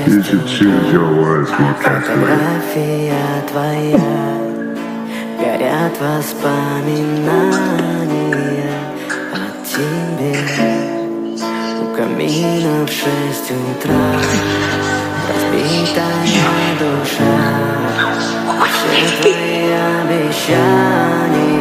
You should choose your words more carefully. Фотография твоя, горят воспоминания о тебе. У камина в 6 утра, разбитая душа, все твои обещания